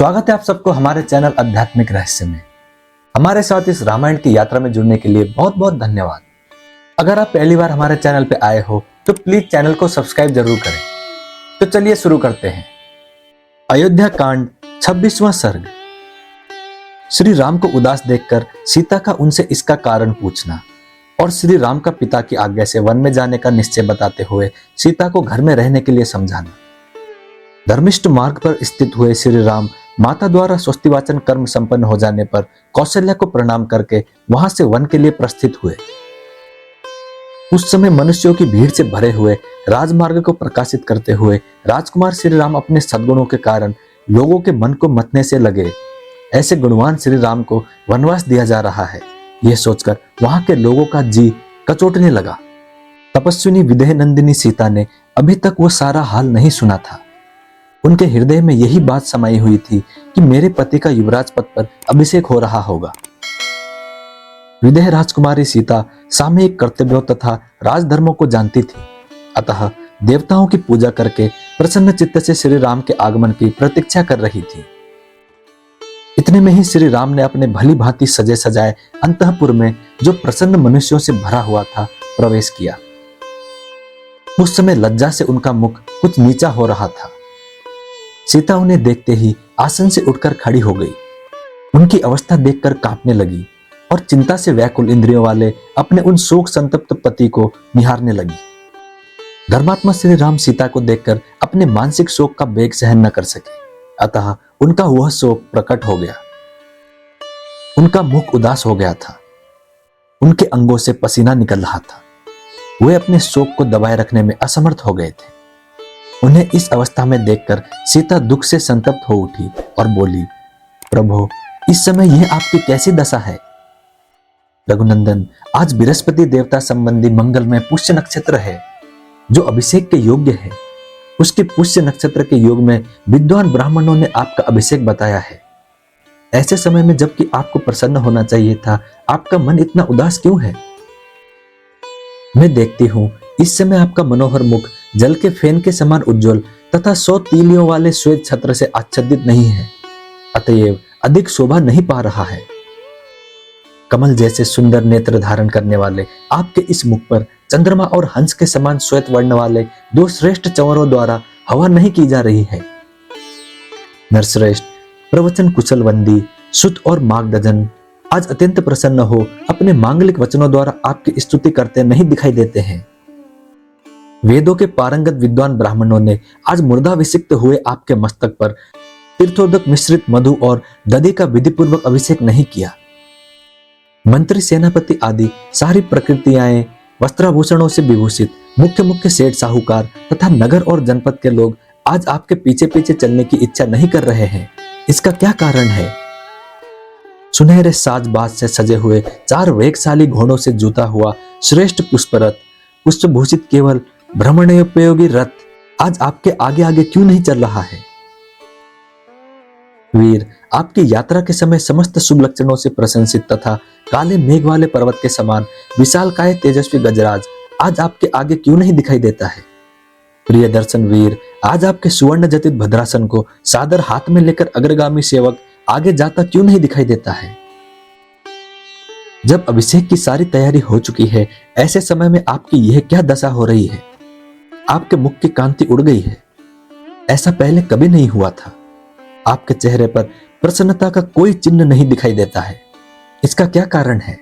स्वागत है आप सबको हमारे चैनल आध्यात्मिक रहस्य में। हमारे साथ इस रामायण की यात्रा में जुड़ने के लिए बहुत बहुत धन्यवाद। अगर आप पहली बार हमारे चैनल पे आए हो तो प्लीज चैनल को सब्सक्राइब जरूर करें। तो चलिए शुरू करते हैं। अयोध्या कांड 26वां सर्ग। श्री राम को उदास देखकर सीता का उनसे इसका कारण पूछना और श्री राम का पिता की आज्ञा से वन में जाने का निश्चय बताते हुए सीता को घर में रहने के लिए समझाना। धर्मिष्ठ मार्ग पर स्थित हुए श्री राम माता द्वारा स्वस्तिवाचन कर्म संपन्न हो जाने पर कौशल्या को प्रणाम करके वहां से वन के लिए प्रस्थित हुए। उस समय मनुष्यों की भीड़ से भरे हुए राजमार्ग को प्रकाशित करते हुए राजकुमार श्री राम अपने सद्गुणों के कारण लोगों के मन को मथने से लगे। ऐसे गुणवान श्री राम को वनवास दिया जा रहा है, यह सोचकर वहां के लोगों का जी कचोटने लगा। तपस्विनी विदेह नंदिनी सीता ने अभी तक वो सारा हाल नहीं सुना था। उनके हृदय में यही बात समाई हुई थी कि मेरे पति का युवराज पद पर अभिषेक हो रहा होगा। विदेह राजकुमारी सीता सामयिक कर्तव्यों तथा राजधर्मों को जानती थी, अतः देवताओं की पूजा करके प्रसन्न चित्त से श्री राम के आगमन की प्रतीक्षा कर रही थी। इतने में ही श्री राम ने अपने भली भांति सजे सजाए अंतःपुर में, जो प्रसन्न मनुष्यों से भरा हुआ था, प्रवेश किया। उस समय लज्जा से उनका मुख कुछ नीचा हो रहा था। सीता उन्हें देखते ही आसन से उठकर खड़ी हो गई। उनकी अवस्था देखकर कांपने लगी और चिंता से व्याकुल इंद्रियों वाले अपने उन शोक संतप्त पति को निहारने लगी। धर्मात्मा श्री राम सीता को देखकर अपने मानसिक शोक का वेग सहन न कर सके, अतः उनका वह शोक प्रकट हो गया। उनका मुख उदास हो गया था, उनके अंगों से पसीना निकल रहा था। वे अपने शोक को दबाए रखने में असमर्थ हो गए थे। उन्हें इस अवस्था में देखकर सीता दुख से संतप्त हो उठी और बोली, प्रभु, इस समय यह आपकी कैसी दशा है? रघुनंदन, आज बृहस्पति देवता संबंधी मंगल में पुष्य नक्षत्र है, जो अभिषेक के योग्य है। उसके पुष्य नक्षत्र के योग में विद्वान ब्राह्मणों ने आपका अभिषेक बताया है। ऐसे समय में जबकि आपको प्रसन्न होना चाहिए था, आपका मन इतना उदास क्यों है? मैं देखती हूं इस समय आपका मनोहर मुख जल के फेन के समान उज्जवल तथा 100 तीलियों वाले श्वेत छत्र से आच्छादित नहीं है, अतएव अधिक शोभा नहीं पा रहा है। कमल जैसे सुंदर नेत्र धारण करने वाले आपके इस मुख पर चंद्रमा और हंस के समान श्वेत वर्ण वाले 2 श्रेष्ठ चंवरों द्वारा हवा नहीं की जा रही है। नरश्रेष्ठ, प्रवचन कुशलवंदी, सुत और मार्गदर्शन आज अत्यंत प्रसन्न हो अपने मांगलिक वचनों द्वारा आपकी स्तुति करते नहीं दिखाई देते हैं। वेदों के पारंगत विद्वान ब्राह्मणों ने आज मुर्दाभिषिक्त हुए आपके मस्तक पर तीर्थोदक मिश्रित मधु और दधि का विधिपूर्वक अभिषेक नहीं किया। मंत्री, सेनापति आदि सारी प्रकृतियाएं वस्त्राभूषणों से विभूषित मुख्य मुख्य सेठ साहूकार तथा नगर और जनपद के लोग आज आपके पीछे पीछे चलने की इच्छा नहीं कर रहे हैं। इसका क्या कारण है? सुनहरे साजबाज से सजे हुए 4 वेगशाली घोड़ों से जुता हुआ श्रेष्ठ पुष्परथ, पुष्पभूषित केवल भ्रमणोपयोगी रथ आज आपके आगे आगे क्यों नहीं चल रहा है? वीर, आपकी यात्रा के समय समस्त शुभ लक्षणों से प्रशंसित तथा काले मेघ वाले पर्वत के समान विशालकाय तेजस्वी गजराज आज आपके आगे क्यों नहीं दिखाई देता है? प्रिय दर्शन वीर, आज आपके सुवर्ण जटित भद्रासन को सादर हाथ में लेकर अग्रगामी सेवक आगे जाता क्यों नहीं दिखाई देता है? जब अभिषेक की सारी तैयारी हो चुकी है, ऐसे समय में आपकी यह क्या दशा हो रही है? आपके मुख की कांति उड़ गई है। ऐसा पहले कभी नहीं हुआ था। आपके चेहरे पर प्रसन्नता का कोई चिन्ह नहीं दिखाई देता है। इसका क्या कारण है?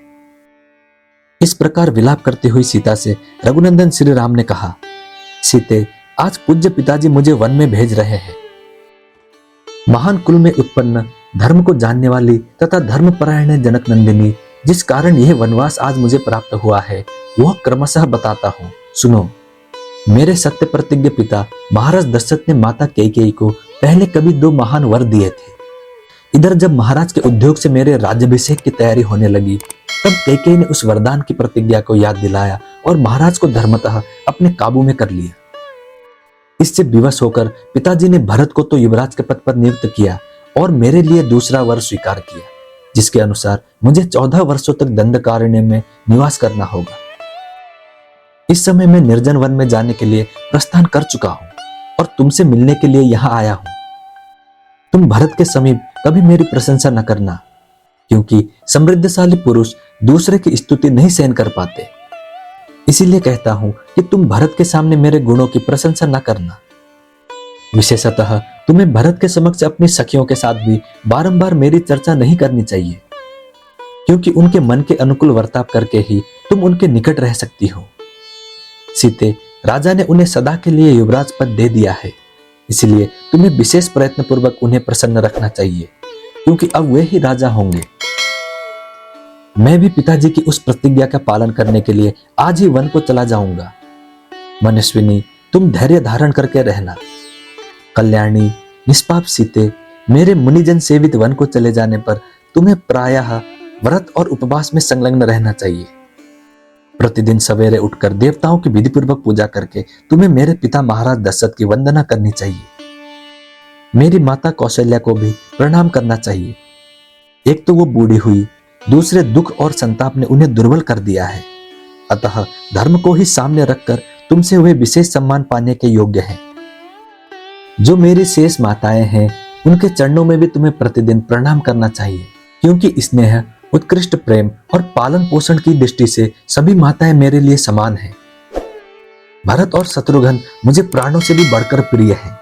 इस प्रकार विलाप करती हुई सीता से रघुनंदन श्री राम ने कहा, सीते, आज पूज्य पिताजी मुझे वन में भेज रहे हैं। महान कुल में उत्पन्न, धर्म को जानने वाली तथा धर्मपरायण जनक नंदिनी, जिस कारण यह वनवास आज मुझे प्राप्त हुआ है, वह क्रमशः बताता हूं, सुनो। मेरे सत्य प्रतिज्ञ पिता महाराज दशरथ ने माता कैकेयी को पहले कभी 2 महान वर दिए थे। इधर जब महाराज के उद्योग से मेरे राज्याभिषेक की तैयारी होने लगी, तब कैकेयी ने उस वरदान की प्रतिज्ञा को याद दिलाया और महाराज को धर्मतः अपने काबू में कर लिया। इससे विवश होकर पिताजी ने भरत को तो युवराज के पद पर नियुक्त किया और मेरे लिए दूसरा वर स्वीकार किया, जिसके अनुसार मुझे 14 वर्षों तक दंडकारण्य में निवास करना होगा। इस समय मैं निर्जन वन में जाने के लिए प्रस्थान कर चुका हूं और तुमसे मिलने के लिए यहां आया हूं। तुम भरत के समीप कभी मेरी प्रशंसा न करना, क्योंकि समृद्धशाली पुरुष दूसरे की स्तुति नहीं सहन कर पाते। इसीलिए कहता हूं कि तुम भरत के सामने मेरे गुणों की प्रशंसा न करना। विशेषतः तुम्हें भरत के समक्ष अपनी सखियों के साथ भी बारंबार मेरी चर्चा नहीं करनी चाहिए, क्योंकि उनके मन के अनुकूल वर्ताव करके ही तुम उनके निकट रह सकती हो। सीते, राजा ने उन्हें सदा के लिए युवराज पद दे दिया है, इसलिए तुम्हें विशेष प्रयत्न पूर्वक उन्हें प्रसन्न रखना चाहिए, क्योंकि अब वे ही राजा होंगे। मैं भी पिताजी की उस प्रतिज्ञा का पालन करने के लिए आज ही वन को चला जाऊंगा। मनस्विनी, तुम धैर्य धारण करके रहना। कल्याणी, निष्पाप सीते, मेरे मुनिजन सेवित वन को चले जाने पर तुम्हें प्रायः व्रत और उपवास में संलग्न रहना चाहिए। प्रतिदिन सवेरे उठकर देवताओं की विधि पूर्वक पूजा करके तुम्हें मेरे पिता महाराज दशरथ की वंदना करनी चाहिए। मेरी माता कौशल्या को भी प्रणाम करना चाहिए। एक तो वो बूढ़ी हुई, दूसरे दुख और संताप ने उन्हें दुर्बल कर दिया है, अतः धर्म को ही सामने रखकर तुमसे वे विशेष सम्मान पाने के योग्य हैं। जो मेरी शेष माताएं हैं, उनके चरणों में भी तुम्हें प्रतिदिन प्रणाम करना चाहिए, क्योंकि स्नेह, उत्कृष्ट प्रेम और पालन पोषण की दृष्टि से सभी माताएं मेरे लिए समान हैं। भरत और शत्रुघ्न मुझे प्राणों से भी बढ़कर प्रिय हैं,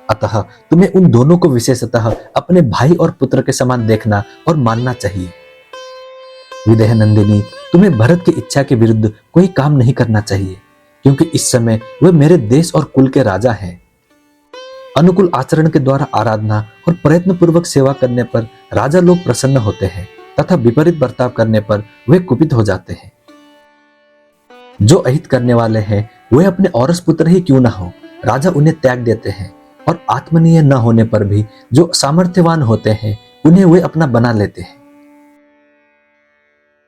अतः तुम्हें उन दोनों को विशेषतः अपने भाई और पुत्र के समान देखना और मानना चाहिए। विदेह नंदिनी, तुम्हें भरत की इच्छा के विरुद्ध कोई काम नहीं करना चाहिए, क्योंकि इस समय वे मेरे देश और कुल के राजा हैं। अनुकूल आचरण के द्वारा आराधना और प्रयत्न पूर्वक सेवा करने पर राजा लोग प्रसन्न होते हैं, तथा विपरीत बर्ताव करने पर वे कुपित हो जाते हैं। जो अहित करने वाले हैं, वे अपने औरस पुत्र ही क्यों न हो, राजा उन्हें त्याग देते हैं, और आत्मनीय न होने पर भी जो सामर्थ्यवान होते हैं, उन्हें वे अपना बना लेते हैं।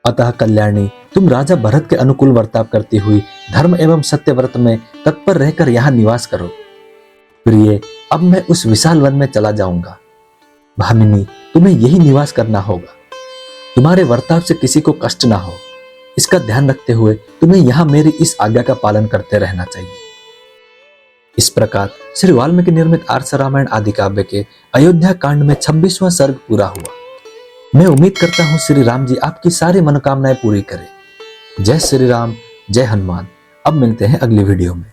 अतः कल्याणी, तुम राजा भरत के अनुकूल वर्ताव करती हुई धर्म एवं सत्य व्रत में तत्पर रहकर यहाँ निवास करो। प्रिय, अब मैं उस विशाल वन में चला जाऊंगा। भामिनी, तुम्हें यही निवास करना होगा। तुम्हारे वर्ताव से किसी को कष्ट ना हो, इसका ध्यान रखते हुए तुम्हें यहाँ मेरी इस आज्ञा का पालन करते रहना चाहिए। इस प्रकार श्री वाल्मीकि निर्मित आर्ष रामायण आदि काव्य के अयोध्या कांड में 26वां सर्ग पूरा हुआ। मैं उम्मीद करता हूँ श्री राम जी आपकी सारी मनोकामनाएं पूरी करें। जय श्री राम, जय हनुमान। अब मिलते हैं अगली वीडियो में।